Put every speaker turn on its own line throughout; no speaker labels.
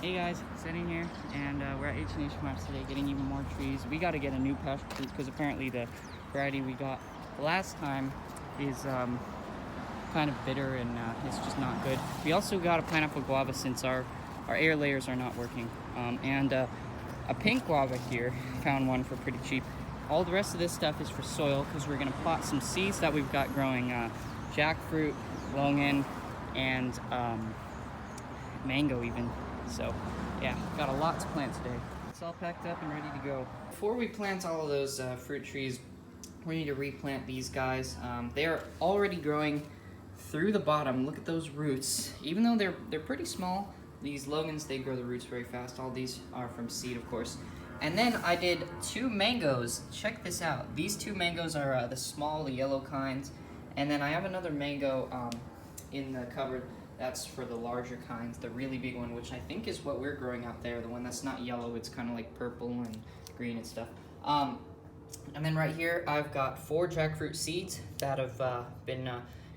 Hey guys, sitting here, and we're at H&H Farms today getting even more trees. We got to get a new passion fruit because apparently the variety we got last time is kind of bitter and it's just not good. We also got a pineapple guava since our air layers are not working. And a pink guava here, found one for pretty cheap. All the rest of this stuff is for soil because we're going to plot some seeds that we've got growing. Jackfruit, Longan, and mango even. So yeah, got a lot to plant today. It's all packed up and ready to go. Before we plant all of those fruit trees, we need to replant these guys. They are already growing through the bottom. Look at those roots. Even though they're pretty small, these Logans, they grow the roots very fast. All these are from seed, of course. And then I did 2 mangoes. Check this out. These 2 mangoes are the small, the yellow kinds. And then I have another mango in the cupboard that's for the larger kinds, the really big one, which I think is what we're growing out there, the one that's not yellow, it's kind of like purple and green and stuff. And then right here, I've got 4 jackfruit seeds that have been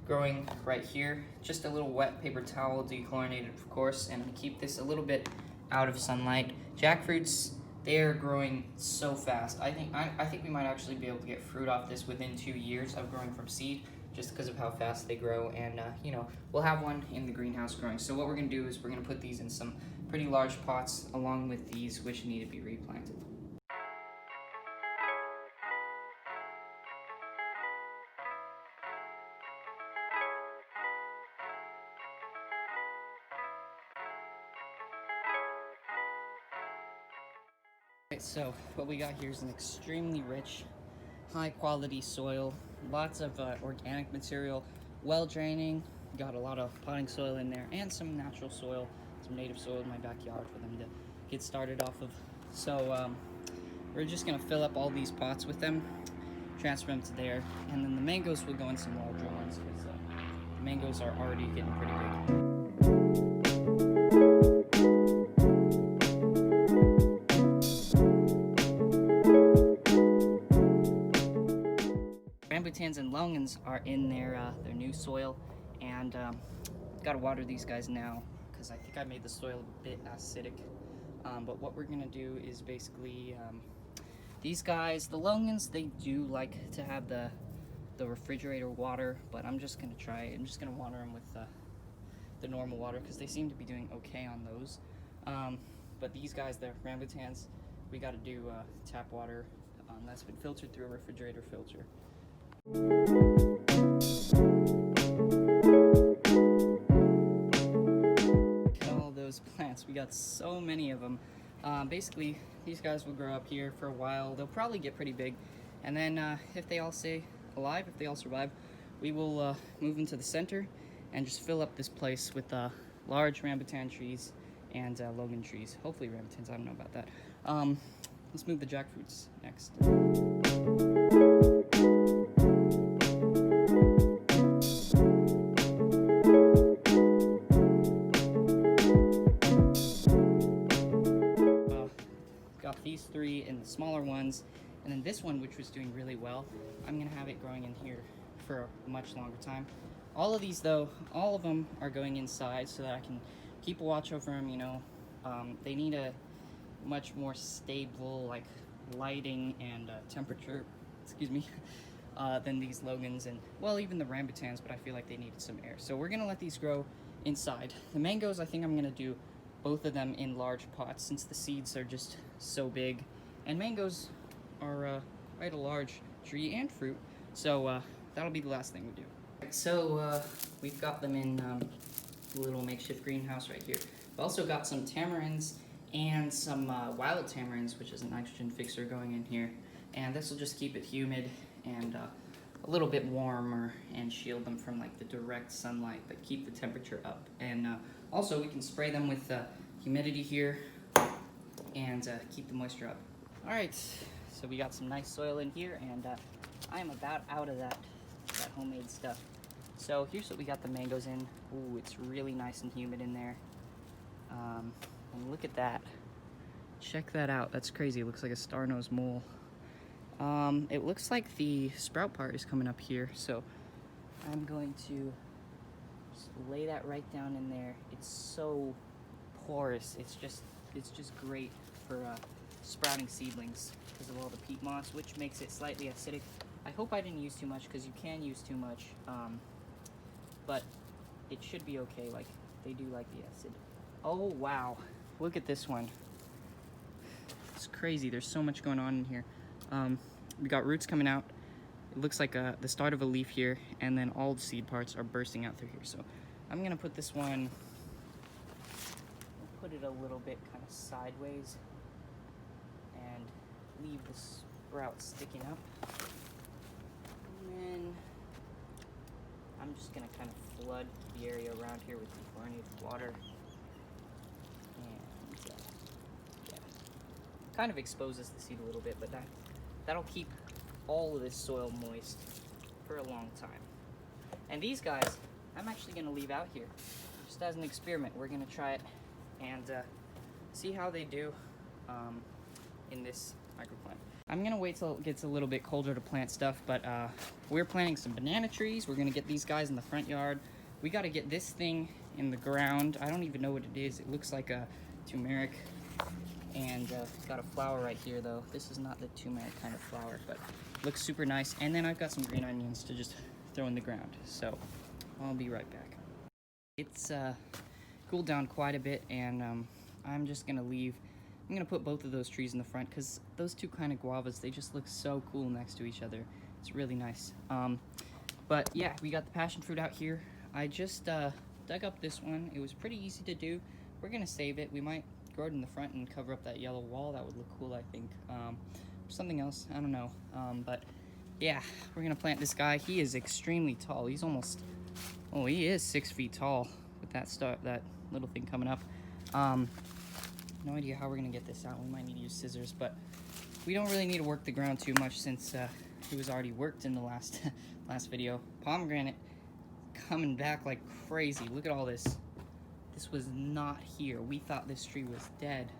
growing right here. Just a little wet paper towel, dechlorinated of course, and I keep this a little bit out of sunlight. Jackfruits, they're growing so fast. I think we might actually be able to get fruit off this within 2 years of growing from seed, just because of how fast they grow. And you know, we'll have one in the greenhouse growing. So what we're gonna do is we're gonna put these in some pretty large pots along with these which need to be replanted. Alright, so what we got here is an extremely rich, high quality soil, lots of organic material, well draining, got a lot of potting soil in there, and some natural soil, some native soil in my backyard for them to get started off of. So we're just going to fill up all these pots with them, transfer them to there, and then the mangoes will go in some larger ones because the mangoes are already getting pretty big. Rambutans and Longans are in their new soil, and gotta water these guys now because I think I made the soil a bit acidic. But what we're gonna do is basically these guys, the Longans, they do like to have the refrigerator water, but I'm just gonna water them with the normal water because they seem to be doing okay on those. But these guys, the Rambutans, we gotta do tap water that's been filtered through a refrigerator filter. Look at all those plants. We got so many of them. Basically, these guys will grow up here for a while. They'll probably get pretty big. And then if they all stay alive, if they all survive, we will move into the center and just fill up this place with large rambutan trees and Logan trees. Hopefully rambutans, I don't know about that. Let's move the jackfruits next. Got these 3 in the smaller ones, and then this one, which was doing really well, I'm gonna have it growing in here for a much longer time. All of these though, all of them are going inside so that I can keep a watch over them. You know, they need a much more stable like lighting and temperature, excuse me, than these Logans and, well, even the Rambutans, but I feel like they needed some air. So we're gonna let these grow inside. The mangoes, I think I'm gonna do both of them in large pots since the seeds are just so big, and mangoes are quite a large tree and fruit, so that'll be the last thing we do. So we've got them in the little makeshift greenhouse right here. We've also got some tamarinds and some wild tamarinds, which is a nitrogen fixer, going in here, and this will just keep it humid and a little bit warmer and shield them from like the direct sunlight, but keep the temperature up. And also we can spray them with humidity here and keep the moisture up. All right, so we got some nice soil in here, and I am about out of that homemade stuff. So here's what we got the mangoes in. Ooh, it's really nice and humid in there. And look at that. Check that out. That's crazy. It looks like a star-nosed mole. It looks like the sprout part is coming up here, so I'm going to just lay that right down in there. It's so porous. It's just great for sprouting seedlings because of all the peat moss, which makes it slightly acidic. I hope I didn't use too much because you can use too much, but it should be okay. Like, they do like the acid. Oh wow, look at this one. It's crazy. There's so much going on in here. We got roots coming out. It looks like the start of a leaf here, and then all the seed parts are bursting out through here. So I'm gonna put this one, put it a little bit kind of sideways and leave the sprout sticking up. And then I'm just gonna kind of flood the area around here with dechlorinated water. And yeah, kind of exposes the seed a little bit, but that'll keep all of this soil moist for a long time. And these guys, I'm actually gonna leave out here just as an experiment. We're gonna try it and see how they do in this microplant. I'm gonna wait till it gets a little bit colder to plant stuff, but we're planting some banana trees. We're gonna get these guys in the front yard. We gotta get this thing in the ground. I don't even know what it is. It looks like a turmeric, and got a flower right here though. This is not the turmeric kind of flower, but looks super nice. And then I've got some green onions to just throw in the ground. So I'll be right back. It's cooled down quite a bit, and I'm just gonna leave. I'm gonna put both of those trees in the front because those two kind of guavas, they just look so cool next to each other. It's really nice. But yeah, we got the passion fruit out here. I just dug up this one. It was pretty easy to do. We're gonna save it. We might grow it in the front and cover up that yellow wall. That would look cool, I think. Something else, I don't know. But yeah, we're gonna plant this guy. He is extremely tall. He's almost, oh, he is 6 feet tall with that little thing coming up. No idea how we're gonna get this out. We might need to use scissors, but we don't really need to work the ground too much since it was already worked in the last video. Pomegranate coming back like crazy. Look at all this. This was not here. We thought this tree was dead.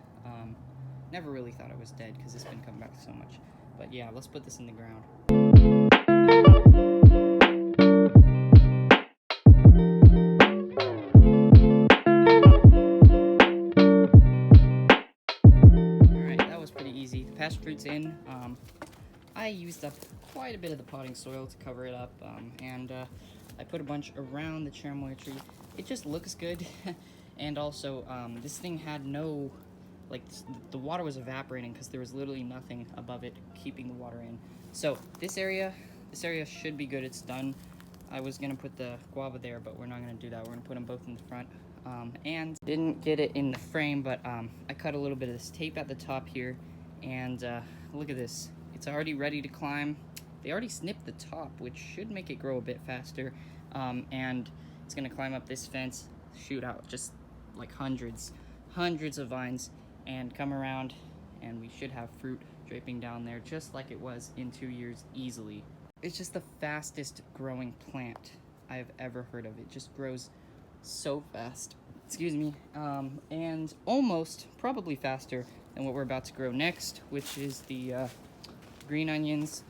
Never really thought it was dead because it's been coming back so much. But yeah, let's put this in the ground. Alright, that was pretty easy. The passion fruit's in. I used up quite a bit of the potting soil to cover it up, and I put a bunch around the cherimoya tree. It just looks good. And also, this thing had no, like, the water was evaporating because there was literally nothing above it keeping the water in. So this area should be good. It's done. I was gonna put the guava there, but we're not gonna do that. We're gonna put them both in the front. And didn't get it in the frame, but I cut a little bit of this tape at the top here, and look at this. It's already ready to climb. They already snipped the top, which should make it grow a bit faster. And it's gonna climb up this fence, shoot out just like hundreds of vines, and come around, and we should have fruit draping down there just like it was in 2 years easily. It's just the fastest growing plant I've ever heard of. It just grows so fast, excuse me, and almost probably faster than what we're about to grow next, which is the green onions.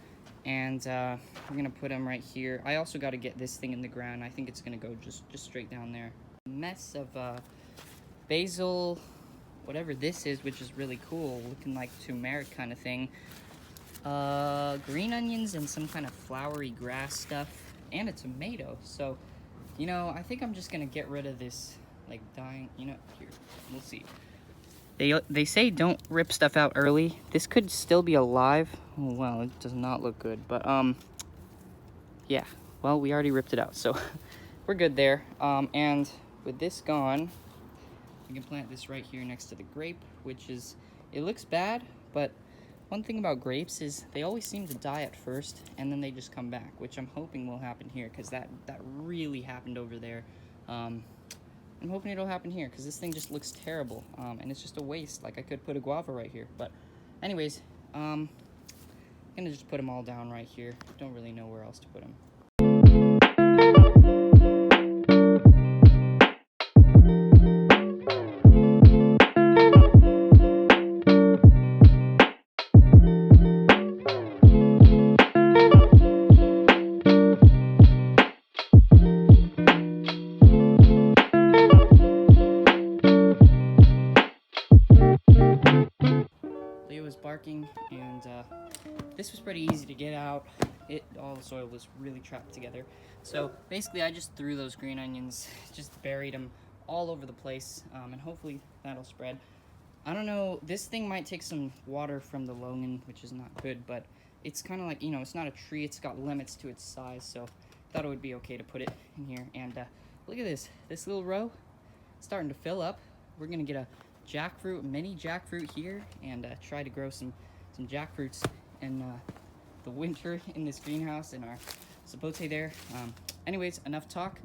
And we're gonna put them right here. I also got to get this thing in the ground. I think it's gonna go just straight down there. A mess of basil, whatever this is, which is really cool, looking like turmeric kind of thing. Green onions and some kind of flowery grass stuff, and a tomato. So, you know, I think I'm just gonna get rid of this, like, dying, you know, here, we'll see. They say don't rip stuff out early. This could still be alive. Oh, wow, it does not look good. But, yeah, well, we already ripped it out, so we're good there. And with this gone, we can plant this right here next to the grape, which is, it looks bad, but one thing about grapes is they always seem to die at first, and then they just come back, which I'm hoping will happen here, because that really happened over there. I'm hoping it'll happen here, because this thing just looks terrible, and it's just a waste. Like, I could put a guava right here, but anyways, I'm gonna just put them all down right here. Don't really know where else to put them. sparking, and this was pretty easy to get out. All the soil was really trapped together. So basically I just threw those green onions, just buried them all over the place, and hopefully that'll spread. I don't know, this thing might take some water from the Longan, which is not good, but it's kind of like, you know, it's not a tree, it's got limits to its size, so I thought it would be okay to put it in here. And look at this little row starting to fill up. We're gonna get a jackfruit, mini jackfruit here, and try to grow some jackfruits in the winter in this greenhouse in our sapote there. Anyways, enough talk.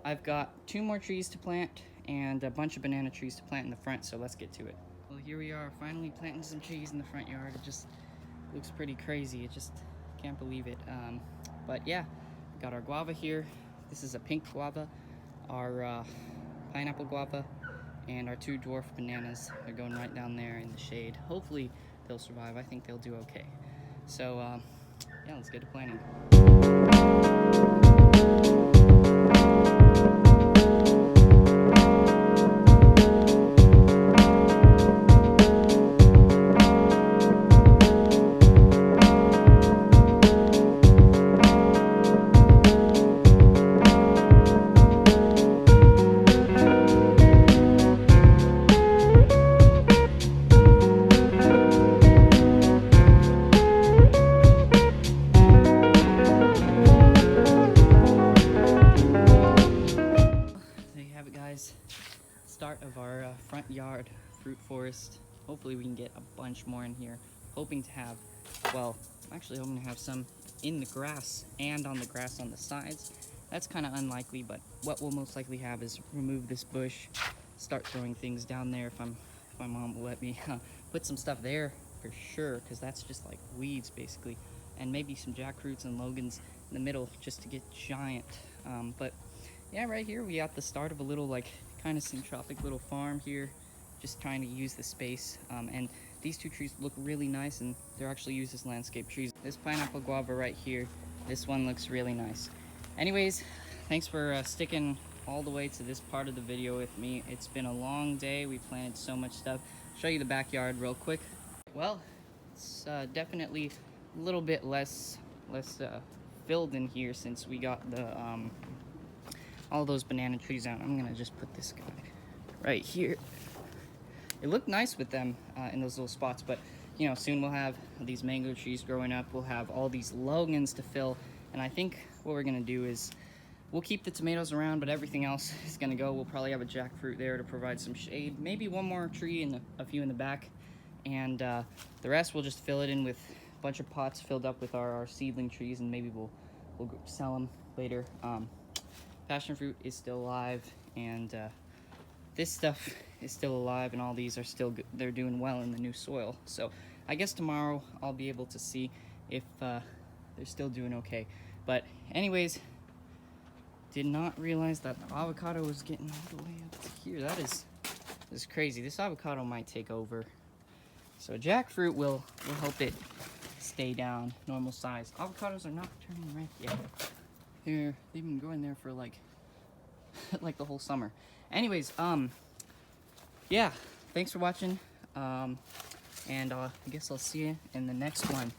I've got 2 more trees to plant and a bunch of banana trees to plant in the front, so let's get to it. Well, here we are, finally planting some trees in the front yard. It just looks pretty crazy. It just can't believe it. But yeah, we got our guava here. This is a pink guava, our pineapple guava, and our 2 dwarf bananas. They're going right down there in the shade. Hopefully they'll survive. I think they'll do okay. So yeah, let's get to planting. Start of our front yard fruit forest. Hopefully we can get a bunch more in here. Hoping to have, well, I'm actually hoping to have some in the grass and on the grass on the sides. That's kind of unlikely, but what we'll most likely have is remove this bush, start throwing things down there if my mom will let me. Put some stuff there for sure, because that's just like weeds basically, and maybe some jackfruits and Logans in the middle just to get giant. But yeah, right here we got the start of a little like kind of syntropic little farm here, just trying to use the space. And these 2 trees look really nice, and they're actually used as landscape trees. This pineapple guava right here, this one looks really nice. Anyways, thanks for sticking all the way to this part of the video with me. It's been a long day. We planted so much stuff. Show you the backyard real quick. Well, it's definitely a little bit less filled in here since we got the all those banana trees out. I'm gonna just put this guy right here. It looked nice with them in those little spots, but you know, soon we'll have these mango trees growing up. We'll have all these Logans to fill, and I think what we're gonna do is we'll keep the tomatoes around, but everything else is gonna go. We'll probably have a jackfruit there to provide some shade, maybe 1 more tree and a few in the back, and the rest we'll just fill it in with a bunch of pots filled up with our seedling trees, and maybe we'll sell them later. Passion fruit is still alive, and this stuff is still alive, and all these are still good. They're doing well in the new soil. So I guess tomorrow I'll be able to see if they're still doing okay. But anyways, did not realize that the avocado was getting all the way up to here. This is crazy. This avocado might take over. So jackfruit will help it stay down normal size. Avocados are not turning red yet. They've been growing there for like the whole summer. Anyways, yeah, thanks for watching, and I guess I'll see you in the next one.